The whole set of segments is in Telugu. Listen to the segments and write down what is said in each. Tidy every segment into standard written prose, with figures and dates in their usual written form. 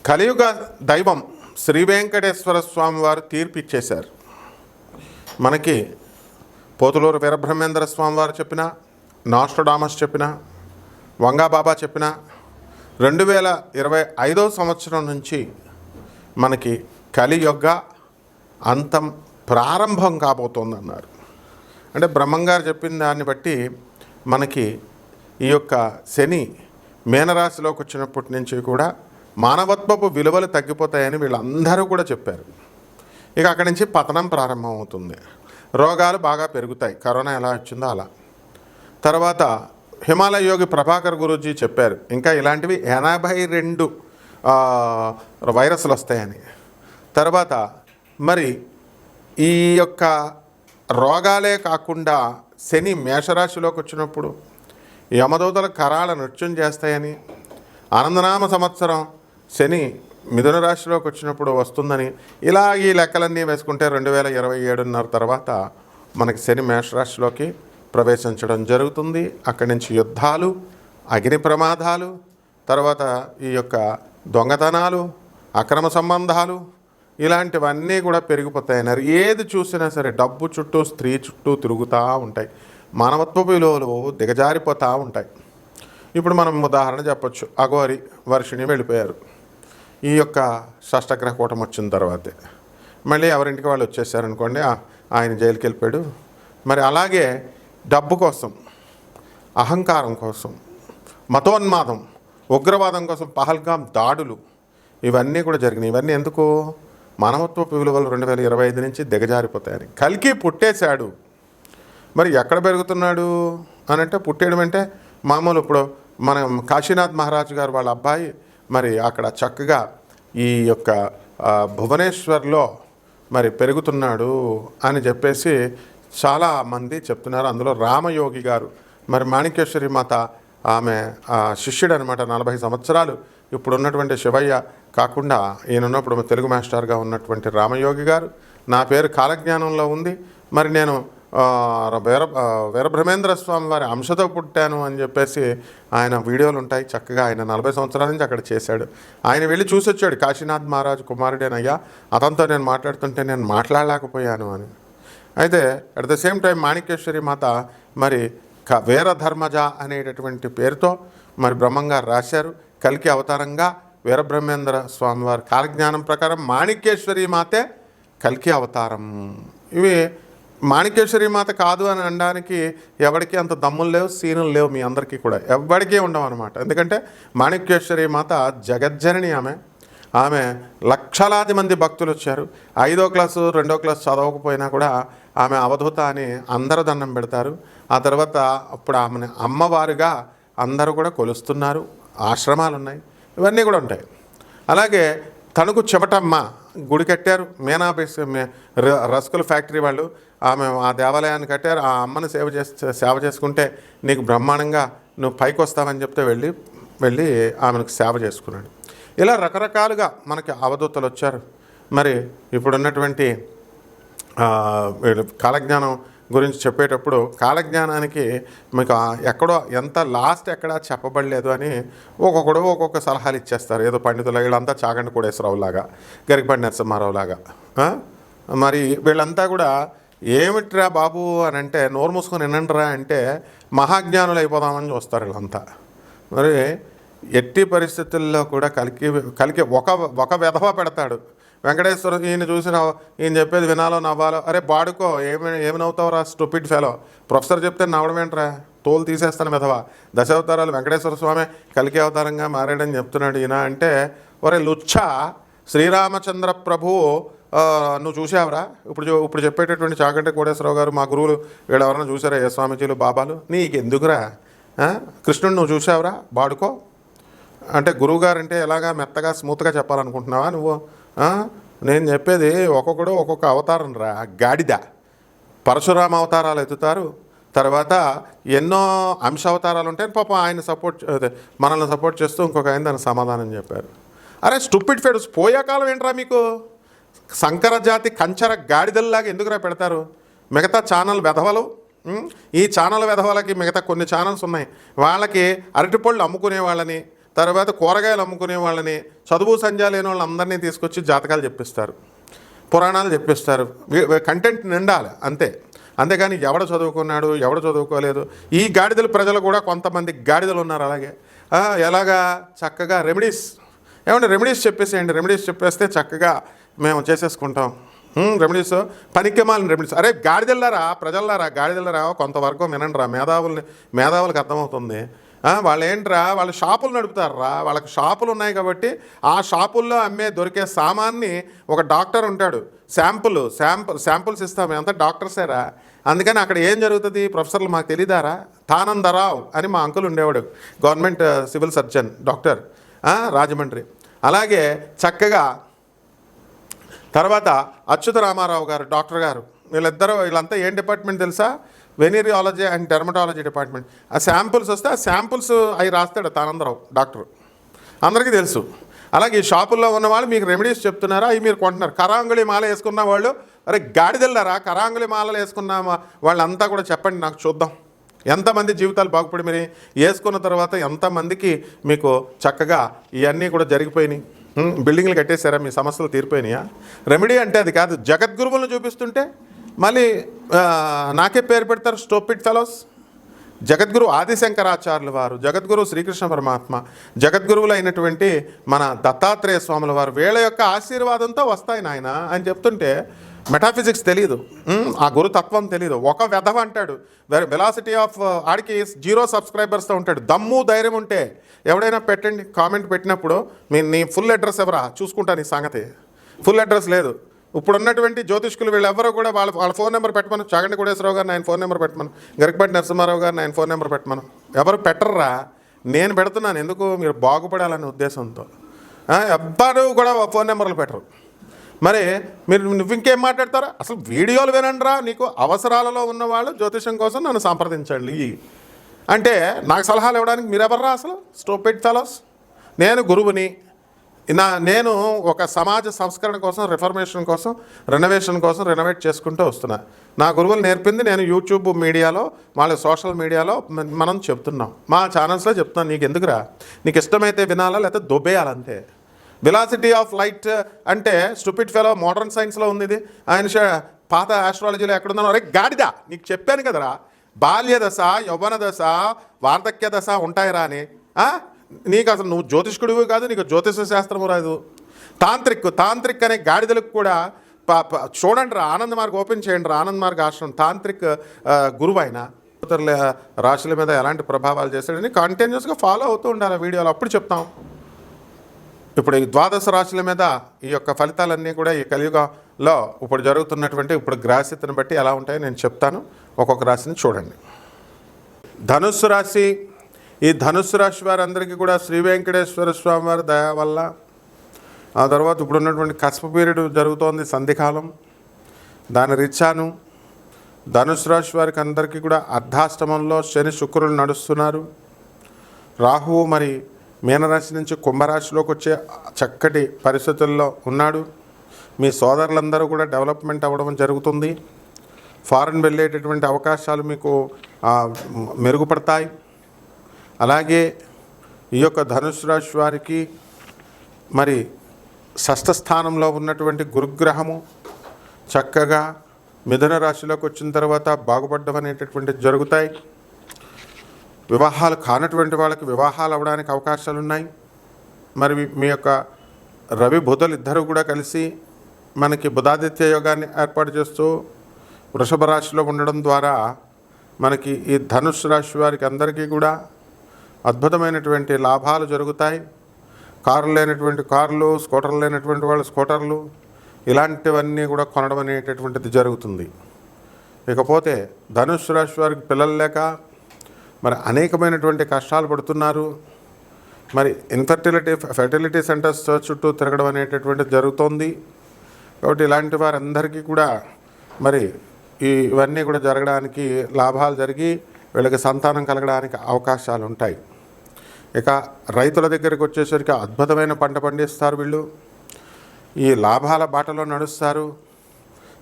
కలియుగ దైవం శ్రీ వెంకటేశ్వర స్వామి వారు తీర్పు ఇచ్చేశారు. మనకి పోతులూరు వీరబ్రహ్మేంద్ర స్వామి వారు చెప్పిన, నాస్ట్రడామస్ చెప్పిన, వంగాబాబా చెప్పిన 2025 సంవత్సరం నుంచి మనకి కలియుగ అంతం ప్రారంభం కాబోతోందన్నారు. అంటే బ్రహ్మంగారు చెప్పిన దాన్ని బట్టి మనకి ఈ యొక్క శని మీనరాశిలోకి వచ్చినప్పటి నుంచి కూడా మానవత్వపు విలువలు తగ్గిపోతాయని వీళ్ళందరూ కూడా చెప్పారు. ఇక అక్కడి నుంచి పతనం ప్రారంభమవుతుంది. రోగాలు బాగా పెరుగుతాయి, కరోనా ఎలా వచ్చిందో అలా. తర్వాత హిమాలయ యోగి ప్రభాకర్ గురూజీ చెప్పారు ఇంకా ఇలాంటివి 82 వైరస్లు వస్తాయని. తర్వాత మరి ఈ యొక్క రోగాలే కాకుండా శని మేషరాశిలోకి వచ్చినప్పుడు యమదూతల కరాల నృత్యం చేస్తాయని, ఆనందనామ సంవత్సరం శని మిథున రాశిలోకి వచ్చినప్పుడు వస్తుందని, ఇలా ఈ లెక్కలన్నీ వేసుకుంటే 2027 తర్వాత మనకి శని మేషరాశిలోకి ప్రవేశించడం జరుగుతుంది. అక్కడి నుంచి యుద్ధాలు, అగ్ని ప్రమాదాలు, తర్వాత ఈ యొక్క దొంగతనాలు, అక్రమ సంబంధాలు, ఇలాంటివన్నీ కూడా పెరిగిపోతాయన్నారు. ఏది చూసినా సరే డబ్బు చుట్టూ, స్త్రీ చుట్టూ తిరుగుతూ ఉంటాయి. మానవత్వ విలువలు దిగజారిపోతూ ఉంటాయి. ఇప్పుడు మనం ఉదాహరణ చెప్పొచ్చు, అఘోరి వర్షిణి వెళ్ళిపోయారు. ఈ యొక్క షష్టగ్రహ కూటమి వచ్చిన తర్వాతే మళ్ళీ ఎవరింటికి వాళ్ళు వచ్చేసారనుకోండి, ఆయన జైలుకి వెళ్ళిపోయాడు. మరి అలాగే డబ్బు కోసం, అహంకారం కోసం, మతోన్మాదం, ఉగ్రవాదం కోసం పహల్గాం దాడులు, ఇవన్నీ కూడా జరిగినాయి. ఇవన్నీ ఎందుకు? మానవత్వపు విలువలు 2025 నుంచి దిగజారిపోతాయని. కల్కి పుట్టేశాడు. మరి ఎక్కడ పెరుగుతున్నాడు అని అంటే, పుట్టేయడం అంటే మామూలు ఇప్పుడు మనం కాశీనాథ్ మహారాజు గారు వాళ్ళ అబ్బాయి మరి అక్కడ చక్కగా ఈ యొక్క భువనేశ్వర్లో మరి పెరుగుతున్నాడు అని చెప్పేసి చాలామంది చెప్తున్నారు. అందులో రామయోగి గారు మరి మాణిక్యేశ్వరి మాత ఆమె శిష్యుడు అనమాట. 40 సంవత్సరాలు ఇప్పుడు ఉన్నటువంటి శివయ్య కాకుండా ఈయన ఉన్నప్పుడు తెలుగు మాస్టర్గా ఉన్నటువంటి రామయోగి గారు, నా పేరు కాలజ్ఞానంలో ఉంది, మరి నేను వీరబ్రహ్మేంద్ర స్వామి వారి అంశతో పుట్టాను అని చెప్పేసి ఆయన వీడియోలు ఉంటాయి. చక్కగా ఆయన 40 సంవత్సరాల నుంచి అక్కడ చేశాడు. ఆయన వెళ్ళి చూసి వచ్చాడు, కాశీనాథ్ మహారాజు కుమారుడేనయ్యా, అతనితో నేను మాట్లాడుతుంటే నేను మాట్లాడలేకపోయాను అని. అయితే at the same time Manikyeshwari మాత మరి వీరధర్మజ అనేటటువంటి పేరుతో మరి బ్రహ్మంగారు రాశారు. కల్కి అవతారంగా వీరబ్రహ్మేంద్ర స్వామివారి కాలజ్ఞానం ప్రకారం మాణిక్యేశ్వరి మాతే కల్కి అవతారం. ఇవి మాణిక్యేశ్వరి మాత కాదు అని అనడానికి ఎవరికి అంత దమ్ములు లేవు, సీనులు లేవు, మీ అందరికీ కూడా ఎవరికీ ఉండవు అనమాట. ఎందుకంటే మాణిక్యేశ్వరి మాత జగజ్జనని. ఆమె లక్షలాది మంది భక్తులు వచ్చారు. 5వ క్లాసు 2వ క్లాసు చదవకపోయినా కూడా ఆమె అవధూత అని అందరూ దండం పెడతారు. ఆ తర్వాత అప్పుడు ఆమెను అమ్మవారుగా అందరూ కూడా కొలుస్తున్నారు. ఆశ్రమాలు ఉన్నాయి, ఇవన్నీ కూడా ఉంటాయి. అలాగే తణుకు చెవటమ్మ గుడి కట్టారు. మీనా రస్కుల ఫ్యాక్టరీ వాళ్ళు ఆమె ఆ దేవాలయాన్ని కట్టారు. ఆ అమ్మను సేవ చేసుకుంటే నీకు బ్రహ్మాండంగా నువ్వు పైకి వస్తావని చెప్తే వెళ్ళి ఆమెకు సేవ చేసుకున్నాడు. ఇలా రకరకాలుగా మనకి అవధూతలు వచ్చారు. మరి ఇప్పుడున్నటువంటి కాలజ్ఞానం గురించి చెప్పేటప్పుడు కాలజ్ఞానానికి మీకు ఎక్కడో ఎంత లాస్ట్ ఎక్కడా చెప్పబడలేదు అని ఒక్కొక్కడు ఒక్కొక్క సలహాలు ఇచ్చేస్తారు. ఏదో పండితులు వీళ్ళంతా చాగంటి కోడేశ్వరరావులాగా, గరికపాటి నరసింహారావులాగా. మరి వీళ్ళంతా కూడా ఏమిట్రా బాబు అని అంటే నోరు మూసుకొని వినండిరా అంటే మహాజ్ఞానులు అయిపోదామని చూస్తారు వీళ్ళంతా. మరి ఎట్టి పరిస్థితుల్లో కూడా కలికి ఒక వెధవ పెడతాడు. వెంకటేశ్వర ఈయన చూసిన ఈయన చెప్పేది వినాలో నవ్వాలో, అరే బాడుకో ఏమి నవ్వుతావురా స్టూపిడ్ ఫెలో, ప్రొఫెసర్ చెప్తే నవ్వడం ఏంట్రా, తోలు తీసేస్తాను వెధవ, దశావతారాలు వెంకటేశ్వర స్వామి కలికి అవతారంగా మారాడని చెప్తున్నాడు ఈయన అంటే, ఒరే లుచ్చ, శ్రీరామచంద్ర ప్రభువు నువ్వు చూసావురా? ఇప్పుడు చెప్పేటటువంటి చాగంటి కోటేశ్వరరావు గారు మా గురువులు వీళ్ళు ఎవరైనా చూసారా? ఏ స్వామీజీలు బాబాలు? నీకెందుకురా? కృష్ణుడు నువ్వు చూసావురా? బాడుకో అంటే గురువుగారు అంటే ఎలాగా మెత్తగా స్మూత్గా చెప్పాలనుకుంటున్నావా నువ్వు? నేను చెప్పేది ఒక్కొక్కడు ఒక్కొక్క అవతారం రా, గాడిద. పరశురామ అవతారాలు ఎత్తుతారు, తర్వాత ఎన్నో అంశ అవతారాలు ఉంటాయి. పాపం ఆయన మనల్ని సపోర్ట్ చేస్తూ ఇంకొక ఆయన దానికి సమాధానం చెప్పారు. అరే స్టూపిడ్ ఫెడ్స్, పోయే కాలం ఏంట్రా మీకు? సంకర జాతి కంచర గాడిదల్లాగా ఎందుకురా పెడతారు? మిగతా ఛానల్ వెధవలు, ఈ ఛానల్ వెధవలకి మిగతా కొన్ని ఛానల్స్ ఉన్నాయి, వాళ్ళకి అరటిపళ్ళు అమ్ముకునే వాళ్ళని, తర్వాత కూరగాయలు అమ్ముకునే వాళ్ళని, చదువు సంధ్య లేని వాళ్ళందరినీ తీసుకొచ్చి జాతకాలు చెప్పిస్తారు, పురాణాలు చెప్పిస్తారు. కంటెంట్ నిండాలి అంతే. అంతేగాని ఎవడ చదువుకున్నాడు ఎవడ చదువుకోలేదు. ఈ గాడిదలు ప్రజలు కూడా కొంతమంది గాడిదలు ఉన్నారు. అలాగే ఎలాగా చక్కగా రెమెడీస్, ఏమంటే రెమెడీస్ చెప్పేసేయండి, రెమెడీస్ చెప్పేస్తే చక్కగా మేము చేసేసుకుంటాం. రెమెడీస్ పనికిమాలిన రెమెడీస్. అరే గాడిదెళ్ళారా, ప్రజల్లారా, గాడిదెళ్ళారా, కొంతవరకు వినండి రా, మేధావులకు అర్థమవుతుంది. వాళ్ళు ఏంట్రా, వాళ్ళు షాపులు నడుపుతారా, వాళ్ళకి షాపులు ఉన్నాయి కాబట్టి ఆ షాపుల్లో దొరికే సామాన్ని ఒక డాక్టర్ ఉంటాడు, శాంపుల్స్ ఇస్తాం, అంతా డాక్టర్సేరా. అందుకని అక్కడ ఏం జరుగుతుంది, ప్రొఫెసర్లు మాకు తెలియదారా. తానందరావు అని మా అంకుల్ ఉండేవాడు, government civil surgeon doctor, Rajahmundry. అలాగే చక్కగా తర్వాత అచ్యుత రామారావు గారు డాక్టర్ గారు, వీళ్ళంతా ఏం డిపార్ట్మెంట్ తెలుసా, వెనీరియాలజీ అండ్ డెర్మటాలజీ డిపార్ట్మెంట్. ఆ శాంపుల్స్ వస్తే ఆ శాంపుల్స్ అవి రాస్తాడు తానందరావు డాక్టర్, అందరికీ తెలుసు. అలాగే ఈ షాపుల్లో ఉన్న వాళ్ళు మీకు రెమెడీస్ చెప్తున్నారా, అవి మీరు కొంటున్నారు. కరాంగుళి మాల వేసుకున్న వాళ్ళు, అరే గాడిదెళ్ళారా, కరాంగుళి మాలలు వేసుకున్న వాళ్ళంతా కూడా చెప్పండి నాకు, చూద్దాం ఎంతమంది జీవితాలు బాగుపడి మీరు వేసుకున్న తర్వాత ఎంతమందికి మీకు చక్కగా ఇవన్నీ కూడా జరిగిపోయినాయి. బిల్డింగ్లు కట్టేశారా, మీ సమస్యలు తీరిపోయినాయా. రెమెడీ అంటే అది కాదు. జగద్గురువులను చూపిస్తుంటే మళ్ళీ నాకే పేరు పెడతారు, స్టూపిడ్ ఫెలోస్. జగద్గురు ఆదిశంకరాచార్యుల వారు, జగద్గురు శ్రీకృష్ణ పరమాత్మ, జగద్గురువులు అయినటువంటి మన దత్తాత్రేయ స్వాముల వారు, వీళ్ళ యొక్క ఆశీర్వాదంతో వస్తాయి నాయన అని చెప్తుంటే మెటాఫిజిక్స్ తెలియదు, ఆ గురుతత్వం తెలియదు. ఒక వెధవ అంటాడు, వెలాసిటీ ఆఫ్ ఆడికి 0 సబ్స్క్రైబర్స్తో ఉంటాడు. దమ్ము ధైర్యం ఉంటే ఎవడైనా పెట్టండి, కామెంట్ పెట్టినప్పుడు నీ ఫుల్ అడ్రస్ ఎవరా చూసుకుంటాను ఈ సంగతి. ఫుల్ అడ్రస్ లేదు. ఇప్పుడు ఉన్నటువంటి జ్యోతిష్కులు వీళ్ళెవరూ కూడా వాళ్ళ ఫోన్ నెంబర్ పెట్టమను. చాగంటి కోటేశ్వరరావు గారు ఆయన ఫోన్ నెంబర్ పెట్టమను, గరికపాటి నరసింహారావు గారు ఆయన ఫోన్ నెంబర్ పెట్టమను. ఎవరు పెట్టర్రా, నేను పెడుతున్నాను. ఎందుకు, మీరు బాగుపడాలనే ఉద్దేశంతో. ఎవ్వరూ కూడా ఫోన్ నెంబర్లు పెట్టరు. మరి నువ్వు ఇంకేం మాట్లాడతారా, అసలు వీడియోలు వినండిరా. నీకు అవసరాలలో ఉన్నవాళ్ళు జ్యోతిషం కోసం నన్ను సంప్రదించండి అంటే నాకు సలహాలు ఇవ్వడానికి మీరెవర్రా అసలు, స్టూపిడ్ ఫెలోస్. నేను గురువుని, నేను ఒక సమాజ సంస్కరణ కోసం, రిఫర్మేషన్ కోసం, రెనోవేట్ చేసుకుంటూ వస్తున్నా. నా గురువులు నేర్పింది నేను యూట్యూబ్ మీడియాలో, వాళ్ళ సోషల్ మీడియాలో మనం చెప్తున్నాం, మా ఛానల్స్లో చెప్తున్నాను. నీకు ఎందుకురా, నీకు ఇష్టమైతే వినాలా లేకపోతే దొబ్బేయాలంతే. వెలాసిటీ ఆఫ్ లైట్ అంటే స్టూపిడ్ ఫెలో, మోడర్న్ సైన్స్లో ఉంది ఇది. ఆయన పాత ఆస్ట్రాలజీలో ఎక్కడున్నాను. అరే గాడిదా, నీకు చెప్పాను కదరా, బాల్య దశ, యౌవన దశ, వార్ధక్య దశ ఉంటాయిరా అని. నీకు అసలు నువ్వు జ్యోతిష్కుడివి కాదు, నీకు జ్యోతిష శాస్త్రము రాదు. తాంత్రిక్ అనే గాడిదలకు కూడా చూడండి రా, ఆనంద్ మార్గ్ ఓపెన్ చేయండి రా, ఆనంద్ మార్గ్ ఆశ్రమం. తాంత్రిక్ గురువు ఆయన రాశుల మీద ఎలాంటి ప్రభావాలు చేశాడని కంటిన్యూస్గా ఫాలో అవుతూ ఉండాలి వీడియోలో, అప్పుడు చెప్తాం. ఇప్పుడు ఈ 12 రాశుల మీద ఈ యొక్క ఫలితాలన్నీ కూడా ఈ కలియుగంలో ఇప్పుడు జరుగుతున్నటువంటి గ్రహస్థితిని బట్టి ఎలా ఉంటాయో నేను చెప్తాను. ఒక్కొక్క రాశిని చూడండి. ధనుస్సు రాశి. ఈ ధనుస్సు రాశి వారందరికీ కూడా శ్రీ వెంకటేశ్వర స్వామి వారి దయ వల్ల, ఆ తర్వాత ఇప్పుడు ఉన్నటువంటి కస్ప పీరియడ్ జరుగుతోంది, సంధికాలం. దాని రీత్యాను ధనుస్సు రాశి వారికి అందరికీ కూడా అర్ధాష్టమంలో శని శుక్రులు నడుస్తున్నారు. రాహువు మరి మీనరాశి నుంచి కుంభరాశిలోకి వచ్చే చక్కటి పరిస్థితుల్లో ఉన్నాడు. మీ సోదరులందరూ కూడా డెవలప్మెంట్ అవ్వడం జరుగుతుంది. ఫారెన్ వెళ్ళేటటువంటి అవకాశాలు మీకు మెరుగుపడతాయి. అలాగే ఈ యొక్క ధనుసు రాశి వారికి మరి షష్ఠ స్థానంలో ఉన్నటువంటి గురుగ్రహము చక్కగా మిథున రాశిలోకి వచ్చిన తర్వాత బాగుపడడం అనేటటువంటివి జరుగుతాయి. వివాహాలు కానటువంటి వాళ్ళకి వివాహాలు అవ్వడానికి అవకాశాలు ఉన్నాయి. మరి మీ యొక్క రవి బుధులు ఇద్దరు కూడా కలిసి మనకి బుధాదిత్య యోగాన్ని ఏర్పాటు చేస్తూ వృషభ రాశిలో ఉండడం ద్వారా మనకి ఈ ధనుస్సు రాశి వారికి అందరికీ కూడా అద్భుతమైనటువంటి లాభాలు జరుగుతాయి. కార్లు లేనటువంటి కార్లు, స్కూటర్లు లేనటువంటి వాళ్ళు స్కూటర్లు, ఇలాంటివన్నీ కూడా కొనడం అనేటటువంటిది జరుగుతుంది. ఇకపోతే ధనుస్సు రాశి వారికి పిల్లలు లేక మరి అనేకమైనటువంటి కష్టాలు పడుతున్నారు. మరి ఫెర్టిలిటీ సెంటర్స్ చుట్టూ తిరగడం అనేటటువంటిది జరుగుతోంది. కాబట్టి ఇలాంటి వారందరికీ కూడా మరి ఇవన్నీ కూడా జరగడానికి, లాభాలు జరిగి వీళ్ళకి సంతానం కలగడానికి అవకాశాలు ఉంటాయి. ఇక రైతుల దగ్గరికి వచ్చేసరికి అద్భుతమైన పంట పండిస్తారు. వీళ్ళు ఈ లాభాల బాటలో నడుస్తారు.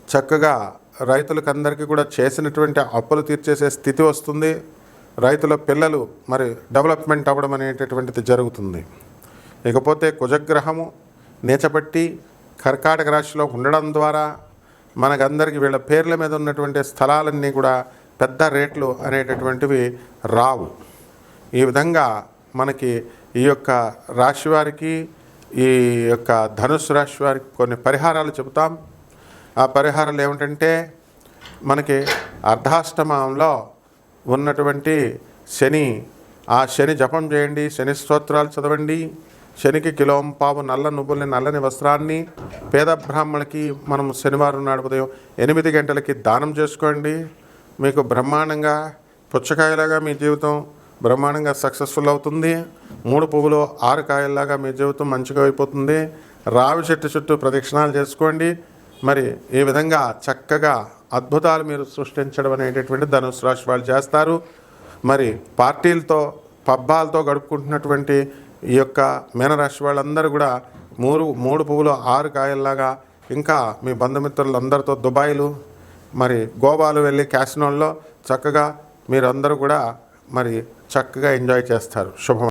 చక్కగా రైతులకు అందరికీ కూడా చేసినటువంటి అప్పులు తీర్చేసే స్థితి వస్తుంది. రైతుల పిల్లలు మరి డెవలప్మెంట్ అవ్వడం అనేటటువంటిది జరుగుతుంది. ఇకపోతే కుజగ్రహము నీచబట్టి కర్కాటక రాశిలో ఉండడం ద్వారా మనకందరికీ వీళ్ళ పేర్ల మీద ఉన్నటువంటి స్థలాలన్నీ కూడా పెద్ద రేట్లు అనేటటువంటివి రావు. ఈ విధంగా మనకి ఈ యొక్క రాశి వారికి, ఈ యొక్క ధనుస్సు రాశి వారికి కొన్ని పరిహారాలు చెబుతాం. ఆ పరిహారాలు ఏమిటంటే, మనకి అర్ధాష్టమంలో ఉన్నటువంటి శని, ఆ శని జపం చేయండి, శని స్తోత్రాలు చదవండి. శనికి కిలోంపావు నల్ల నువ్వుల్ని, నల్లని వస్త్రాన్ని పేద బ్రాహ్మణులకి మనం శనివారం నాడు ఉదయం 8 గంటలకి దానం చేసుకోండి. మీకు బ్రహ్మాండంగా పుచ్చకాయలాగా మీ జీవితం బ్రహ్మాండంగా సక్సెస్ఫుల్ అవుతుంది. 3 పువ్వులు 6 కాయల్లాగా మీ జీవితం మంచిగా అయిపోతుంది. రావి చెట్టు చుట్టూ ప్రదక్షిణాలు చేసుకోండి. మరి ఈ విధంగా చక్కగా అద్భుతాలు మీరు సృష్టించడం అనేటటువంటి ధనుసు రాశి వాళ్ళు చేస్తారు. మరి పార్టీలతో పబ్బాలతో గడుపుకుంటున్నటువంటి ఈ యొక్క మీనరాశి వాళ్ళందరూ కూడా 3 పువ్వులు 6 కాయల్లాగా ఇంకా మీ బంధుమిత్రులందరితో దుబాయ్లు మరి గోవాలు వెళ్ళి క్యాసినోల్లో చక్కగా మీరందరూ కూడా మరి చక్కగా ఎంజాయ్ చేస్తారు. శుభం.